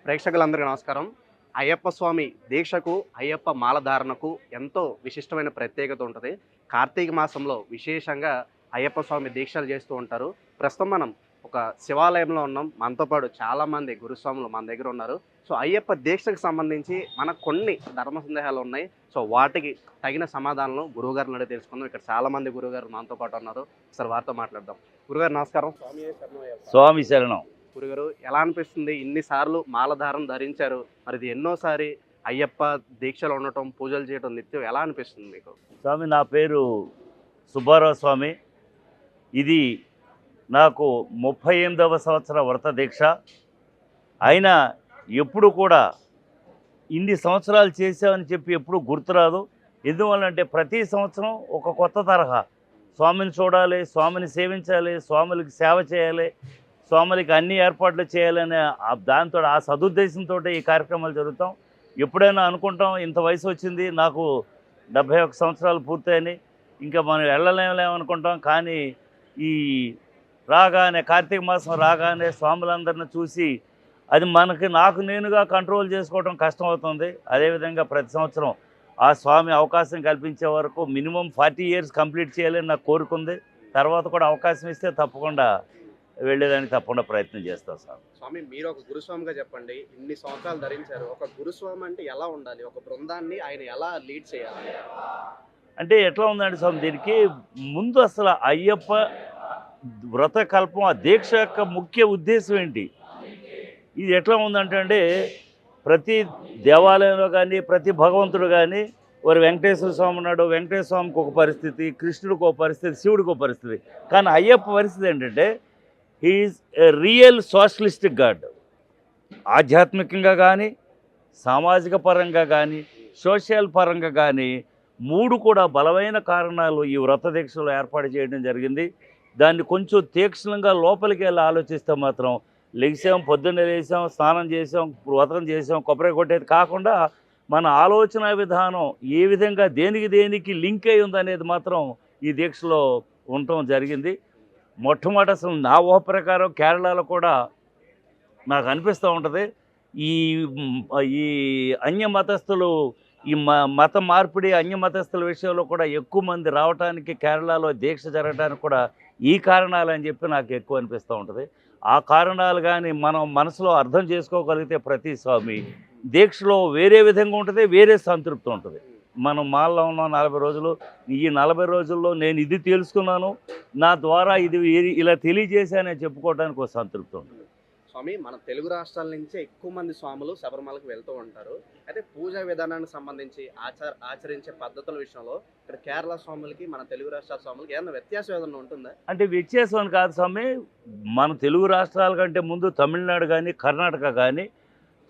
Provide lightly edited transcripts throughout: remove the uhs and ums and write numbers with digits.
ప్రేక్షకులందరికీ నమస్కారం. అయ్యప్ప స్వామి దీక్షకు, అయ్యప్ప మాలధారణకు ఎంతో విశిష్టమైన ప్రత్యేకత ఉంటది. కార్తీక మాసంలో విశేషంగా అయ్యప్ప స్వామి దీక్షలు చేస్తూ ఉంటారు. ప్రస్తుతం మనం ఒక శివాలయంలో ఉన్నాం. మనతో పాటు చాలామంది గురుస్వాములు మన దగ్గర ఉన్నారు. సో, అయ్యప్ప దీక్షకు సంబంధించి మనకు కొన్ని ధర్మ సందేహాలు ఉన్నాయి. సో, వాటికి తగిన సమాధానాలు గురువుగారిని అడిగి తెలుసుకుందాం. ఇక్కడ చాలామంది గురువుగారు మనతో పాటు ఉన్నారు. ఒకసారి వారితో మాట్లాడదాం. గురుగారు నమస్కారం. స్వామి శరణం. గురుగారు ఎలా అనిపిస్తుంది? ఇన్నిసార్లు మాలధారం ధరించారు, మరి ఇది ఎన్నోసారి అయ్యప్ప దీక్షలో ఉండటం, పూజలు చేయటం నిత్యం ఎలా అనిపిస్తుంది మీకు? స్వామి, నా పేరు సుబ్బారావు స్వామి. ఇది నాకు 38వ సంవత్సర వ్రత దీక్ష. అయినా ఎప్పుడు కూడా ఇన్ని సంవత్సరాలు చేసామని చెప్పి ఎప్పుడు గుర్తురాదు. ఎందువల్లంటే ప్రతి సంవత్సరం ఒక కొత్త తరహా స్వామిని చూడాలి, స్వామిని సేవించాలి, స్వాములకి సేవ చేయాలి, స్వాములకి అన్ని ఏర్పాట్లు చేయాలనే దాంతో ఆ సదుద్దేశంతో ఈ కార్యక్రమాలు జరుగుతాం. ఎప్పుడైనా అనుకుంటాం ఇంత వయసు వచ్చింది, నాకు 71 సంవత్సరాలు పూర్తయినాయి, ఇంకా మనం వెళ్ళలేమనుకుంటాం. కానీ ఈ రాగానే కార్తీక మాసం రాగానే స్వాములందరిని చూసి అది నాకు నేనుగా కంట్రోల్ చేసుకోవడం కష్టమవుతుంది. అదేవిధంగా ప్రతి సంవత్సరం ఆ స్వామి అవకాశం కల్పించే వరకు మినిమం 40 ఇయర్స్ కంప్లీట్ చేయాలని నాకు కోరుకుంది. తర్వాత కూడా అవకాశం ఇస్తే తప్పకుండా వెళ్ళేదానికి తప్పకుండా ప్రయత్నం చేస్తాం సార్. స్వామి, మీరు ఒక గురుస్వామిగా చెప్పండి. ఇన్ని సంవత్సరాలు ధరించారు, ఒక గురుస్వామి అంటే ఎలా ఉండాలి? ఒక బృందాన్ని ఆయన ఎలా లీడ్ చేయాలి? అంటే ఎట్లా ఉందండి స్వామి, దీనికి ముందు అసలు అయ్యప్ప వ్రతకల్పం, ఆ దీక్ష యొక్క ముఖ్య ఉద్దేశం ఏంటి? ఇది ఎట్లా ఉందంటే ప్రతి దేవాలయంలో కానీ ప్రతి భగవంతుడు కానీ వారు వెంకటేశ్వర స్వామి ఉన్నాడు, వెంకటేశ్వర స్వామికి ఒక పరిస్థితి, కృష్ణుడికి ఒక పరిస్థితి, శివుడికి ఒక పరిస్థితి. కానీ అయ్యప్ప పరిస్థితి ఏంటంటే he is a real socialistic god. ఆధ్యాత్మికంగా కానీ సామాజిక పరంగా కానీ సోషల్ పరంగా కానీ మూడు కూడా బలమైన కారణాలు ఈ వ్రత దీక్షలో ఏర్పాటు చేయడం జరిగింది. దాన్ని కొంచెం తీక్షణంగా లోపలికి వెళ్ళి ఆలోచిస్తే మాత్రం లెగిసాం, పొద్దున్నే లేసాం, స్నానం చేసాం, వ్రతం చేసాం, కొబ్బరి కొట్టేది కాకుండా మన ఆలోచన విధానం ఏ విధంగా దేనికి లింక్ అయి ఉందనేది మాత్రం ఈ దీక్షలో ఉండటం జరిగింది. మొట్టమొదటి అసలు నా ఊహ ప్రకారం కేరళలో కూడా నాకు అనిపిస్తూ ఉంటుంది ఈ ఈ అన్య మతస్థులు, ఈ మత మార్పిడి అన్య మతస్థుల విషయంలో కూడా ఎక్కువ మంది రావడానికి, కేరళలో దీక్ష జరగడానికి కూడా ఈ కారణాలని చెప్పి నాకు ఎక్కువ అనిపిస్తూ ఉంటుంది. ఆ కారణాలు కానీ మనం మనసులో అర్థం చేసుకోగలిగితే ప్రతి స్వామి దీక్షలో వేరే విధంగా ఉంటుంది, వేరే సంతృప్తి ఉంటుంది. మనం మాల్లో ఉన్న 40 రోజులు, ఈ 40 రోజుల్లో నేను ఇది తెలుసుకున్నాను, నా ద్వారా ఇది ఇలా తెలియజేశానని చెప్పుకోవడానికి ఒక సంతృప్తి ఉంటుంది. స్వామి, మన తెలుగు రాష్ట్రాల నుంచే ఎక్కువ మంది స్వాములు శబరిమలకు వెళ్తూ ఉంటారు. అయితే పూజా విధానానికి సంబంధించి ఆచరించే పద్ధతుల విషయంలో ఇక్కడ కేరళ స్వాములకి మన తెలుగు రాష్ట్రాల స్వాములకి ఏమైనా వ్యత్యాసం ఏదైనా ఉంటుందా? అంటే వ్యత్యాసం అని కాదు స్వామి, మన తెలుగు రాష్ట్రాల కంటే ముందు తమిళనాడు కానీ కర్ణాటక కానీ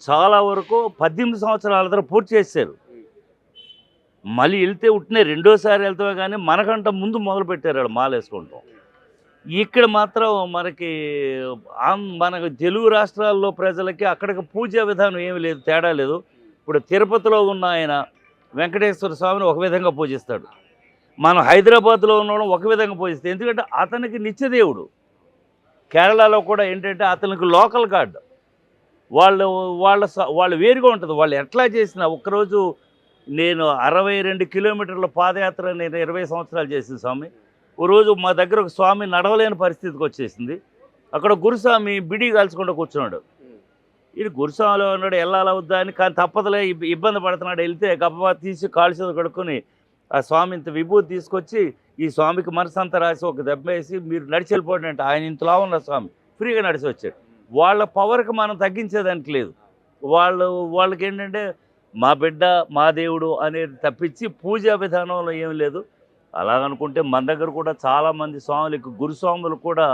చాలా వరకు 18 సంవత్సరాల తర్వాత పూర్తి చేశారు. మళ్ళీ వెళ్తే ఉట్టినే రెండోసారి వెళ్తామే, కానీ మనకంట ముందు మొదలు పెట్టారు వాళ్ళు మాల వేసుకుంటాం. ఇక్కడ మాత్రం మనకు తెలుగు రాష్ట్రాల్లో ప్రజలకి అక్కడికి పూజా విధానం ఏమి లేదు, తేడా లేదు. ఇప్పుడు తిరుపతిలో ఉన్న ఆయన వెంకటేశ్వర స్వామిని ఒక విధంగా పూజిస్తాడు, మనం హైదరాబాద్లో ఉన్నవాడు ఒక విధంగా పూజిస్తాం. ఎందుకంటే అతనికి నిత్యదేవుడు. కేరళలో కూడా ఏంటంటే అతనికి లోకల్ గాడ్. వాళ్ళు వేరుగా ఉంటుంది. వాళ్ళు ఎట్లా చేసినా ఒక్కరోజు నేను 62 కిలోమీటర్ల పాదయాత్ర నేను 20 సంవత్సరాలు చేసిన స్వామి. ఓ రోజు మా దగ్గర ఒక స్వామి నడవలేని పరిస్థితికి వచ్చేసింది. అక్కడ గురుస్వామి బిడి కాల్చుకుంటూ కూర్చున్నాడు. ఇది గురుస్వామిలో ఉన్నాడు, వెళ్ళాలా వద్దా అని, కానీ తప్పదులే, ఇబ్బంది పడుతున్నాడు. వెళ్తే గబ్బా తీసి కాళ్ళు చేతులు కడుక్కొని ఆ స్వామి ఇంత విభూతి తీసుకొచ్చి ఈ స్వామికి మనసంతా రాసి ఒక దెబ్బ వేసి మీరు నడిచి వెళ్ళిపోండి అంటే ఆయన ఇంతలా ఉన్న స్వామి ఫ్రీగా నడిచి వచ్చాడు. వాళ్ళ పవర్కి మనం తగ్గించేదానికి లేదు. వాళ్ళకి ఏంటంటే మా బిడ్డ మా దేవుడు అనేది తప్పించి పూజా విధానంలో ఏం లేదు. అలాగనుకుంటే మన దగ్గర కూడా చాలామంది స్వాములకు, గురుస్వాములు కూడా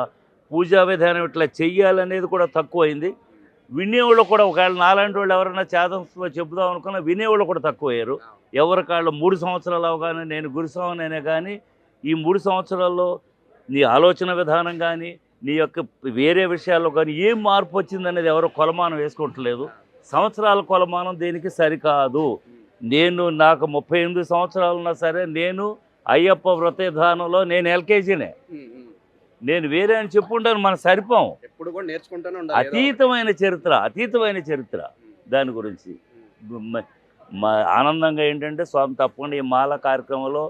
పూజా విధానం ఇట్లా చెయ్యాలనేది కూడా తక్కువైంది. వినేవాళ్ళు కూడా ఒకవేళ నాలాంటి వాళ్ళు ఎవరైనా చేతంలో చెబుదాం అనుకున్నా వినేవాళ్ళు కూడా తక్కువయ్యారు. ఎవరికాళ్ళు 3 సంవత్సరాలు అవగానే నేను గురుస్వామినైనా కానీ ఈ 3 సంవత్సరాల్లో నీ ఆలోచన విధానం కానీ నీ యొక్క వేరే విషయాల్లో కానీ ఏం మార్పు వచ్చిందనేది ఎవరు కొలమానం వేసుకోవట్లేదు. సంవత్సరాల కొలమానం దీనికి సరికాదు. నాకు 38 సంవత్సరాలు ఉన్నా సరే నేను అయ్యప్ప వ్రత విధానంలో నేను ఎల్కేజీనే. నేను వేరే అని చెప్పుకుంటాను, మనం సరిపోం. ఎప్పుడు కూడా నేర్చుకుంటూనే ఉండాలి ఏదో ఒకటి. అతీతమైన చరిత్ర దాని గురించి. మ- మా ఆనందంగా ఏంటంటే స్వామి తప్పకుండా ఈ మాల కార్యక్రమంలో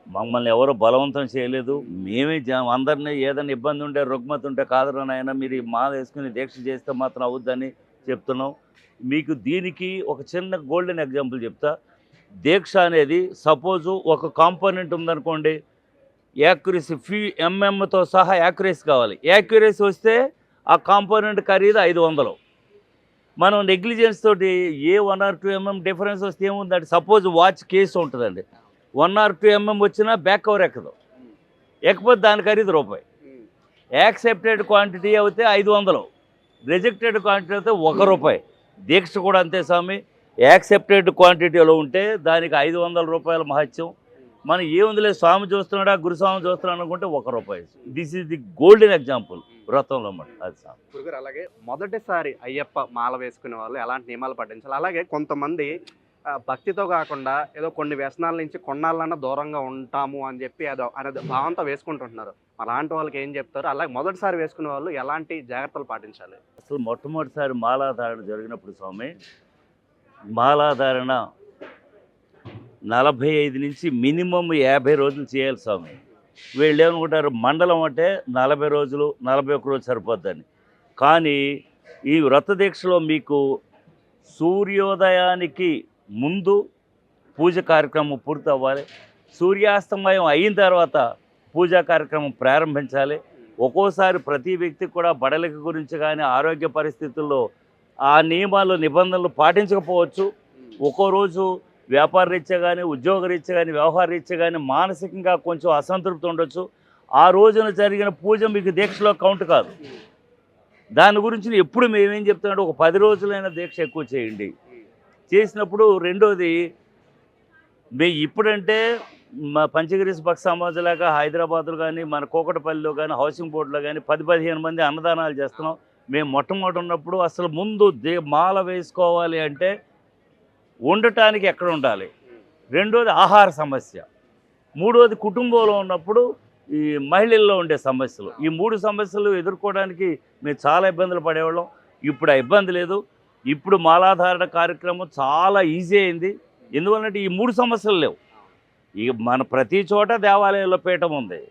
మమ్మల్ని ఎవరు బలవంతం చేయలేదు. మేమే అందరినీ ఏదైనా ఇబ్బంది ఉంటే రుగ్మత ఉంటే కాదురా నాయన మీరు ఈ మాల వేసుకుని దీక్ష చేస్తే మాత్రం అవుద్దని చెప్తున్నాం. మీకు దీనికి ఒక చిన్న గోల్డెన్ ఎగ్జాంపుల్ చెప్తా. దీక్ష అనేది సపోజు ఒక కాంపోనెంట్ ఉందనుకోండి, యాక్యురసీ ఎంఎంతో సహా యాక్యురసీ కావాలి. యాక్యురసీ వస్తే ఆ కాంపోనెంట్ ఖరీదు 500. మనం నెగ్లిజెన్స్ తోటి ఏ 1 or 2 mm డిఫరెన్స్ వస్తే ఏముందంటే, సపోజ్ వాచ్ కేసు ఉంటుందండి, 1 or 2 mm వచ్చినా బ్యాక్ కవర్ ఎక్కదు, ఎక్కపోతే దాని ఖరీదు రూపాయి. యాక్సెప్టెడ్ క్వాంటిటీ అయితే 500, రిజెక్టెడ్ క్వాంటిటీ అయితే ₹1. దీక్ష కూడా అంతే స్వామి. యాక్సెప్టెడ్ క్వాంటిటీలో ఉంటే దానికి 500 రూపాయల మహత్యం. మనం ఏముందిలే స్వామి చూస్తున్నాడా గురుస్వామి చూస్తున్నాడు అనుకుంటే ₹1. This is the golden example వ్రతంలో మాట. అది స్వామి. గురుగారు అలాగే మొదటిసారి అయ్యప్ప మాల వేసుకునే వాళ్ళు ఎలాంటి నియమాలు పాటించాలి? అలాగే కొంతమంది భక్తితో కాకుండా ఏదో కొన్ని వ్యసనాల నుంచి కొన్నాళ్ళన్నా దూరంగా ఉంటాము అని చెప్పి అదో అనేది భావంతో వేసుకుంటుంటున్నారు. అలాంటి వాళ్ళకి ఏం చెప్తారు? అలాగే మొదటిసారి వేసుకునే వాళ్ళు ఎలాంటి జాగ్రత్తలు పాటించాలి? అసలు మొట్టమొదటిసారి మాలాధారణ జరిగినప్పుడు స్వామి, మాలాధారణ 45 నుంచి మినిమం 50 రోజులు చేయాలి స్వామి. వీళ్ళు ఏమనుకుంటారు మండలం అంటే 40 రోజులు 41 రోజు సరిపోద్దని. కానీ ఈ వ్రత దీక్షలో మీకు సూర్యోదయానికి ముందు పూజ కార్యక్రమం పూర్తి అవ్వాలి. సూర్యాస్తమయం అయిన తర్వాత పూజా కార్యక్రమం ప్రారంభించాలి. ఒక్కోసారి ప్రతి వ్యక్తికి కూడా బడలిక గురించి కానీ ఆరోగ్య పరిస్థితుల్లో ఆ నియమాలు నిబంధనలు పాటించకపోవచ్చు. ఒక్కో రోజు వ్యాపార రీత్యా కానీ ఉద్యోగ రీత్యా కానీ వ్యవహార రీత్యా కానీ మానసికంగా కొంచెం అసంతృప్తి ఉండొచ్చు. ఆ రోజున జరిగిన పూజ మీకు దీక్షలో కౌంట్ కాదు. దాని గురించి ఎప్పుడు మేమేం చెప్తున్నాడు, ఒక 10 రోజులైన దీక్ష ఎక్కువ చేయండి. చేసినప్పుడు రెండోది, ఇప్పుడంటే మా పంచగిరి భక్త సమాజంలాగా హైదరాబాద్లో కానీ మన కోకటపల్లిలో కానీ హౌసింగ్ బోర్డులో కానీ 10-15 మంది అన్నదానాలు చేస్తున్నాం. మేము మొట్టమొదటి ఉన్నప్పుడు అసలు ముందు మాల వేసుకోవాలి అంటే ఉండటానికి ఎక్కడ ఉండాలి, రెండోది ఆహార సమస్య, మూడోది కుటుంబంలో ఉన్నప్పుడు ఈ మహిళల్లో ఉండే సమస్యలు. ఈ 3 సమస్యలు ఎదుర్కోవడానికి మేము చాలా ఇబ్బందులు పడేవాళ్ళం. ఇప్పుడు ఆ ఇబ్బంది లేదు. ఇప్పుడు మాలాధారణ కార్యక్రమం చాలా ఈజీ అయింది. ఎందువల్లంటే ఈ 3 సమస్యలు లేవు. ఇక మన ప్రతి చోట దేవాలయంలో పీఠం ఉంది,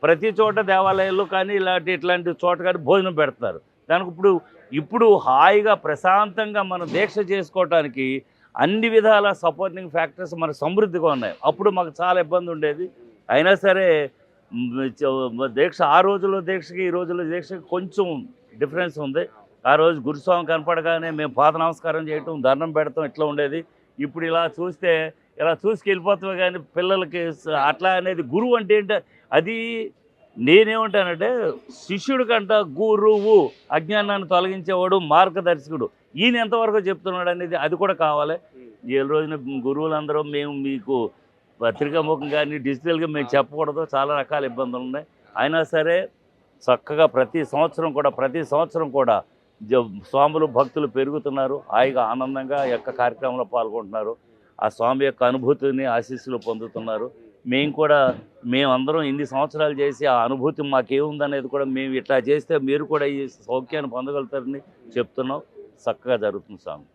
ప్రతి చోట దేవాలయాల్లో కానీ ఇట్లాంటి చోట కానీ భోజనం పెడతారు. దానికి ఇప్పుడు హాయిగా ప్రశాంతంగా మనం దీక్ష చేసుకోవటానికి అన్ని విధాల సపోర్టింగ్ ఫ్యాక్టర్స్ మనకు సమృద్ధిగా ఉన్నాయి. అప్పుడు మాకు చాలా ఇబ్బంది ఉండేది. అయినా సరే దీక్ష ఆ రోజుల్లో దీక్షకి ఈ రోజుల్లో దీక్షకి కొంచెం డిఫరెన్స్ ఉంది. ఆ రోజు గురుస్వామి కనపడగానే మేము పాద నమస్కారం చేయటం, దండం పెడతాం, ఇట్లా ఉండేది. ఇప్పుడు ఇలా చూస్తే ఇలా చూసుకెళ్ళిపోతామే కానీ పిల్లలకి అట్లా అనేది. గురువు అంటే ఏంటంటే అది నేనేమంటానంటే శిష్యుడి కంట గురువు అజ్ఞానాన్ని తొలగించేవాడు, మార్గదర్శకుడు. ఈయన ఎంతవరకు చెప్తున్నాడు అనేది అది కూడా కావాలి. ఈ రోజున గురువులందరూ మేము మీకు పత్రికాముఖం కానీ డిజిటల్గా మేము చెప్పకూడదు, చాలా రకాల ఇబ్బందులు ఉన్నాయి. అయినా సరే చక్కగా ప్రతి సంవత్సరం కూడా స్వాములు భక్తులు పెరుగుతున్నారు. హాయిగా ఆనందంగా యొక్క కార్యక్రమంలో పాల్గొంటున్నారు. ఆ స్వామి యొక్క అనుభూతిని ఆశీస్సులు పొందుతున్నారు. మేమందరం ఇన్ని సంవత్సరాలు చేసి ఆ అనుభూతి మాకేముందనేది కూడా మేము ఇట్లా చేస్తే మీరు కూడా ఈ సౌఖ్యాన్ని పొందగలుగుతారని చెప్తున్నాం. చక్కగా జరుగుతుంది స్వామి.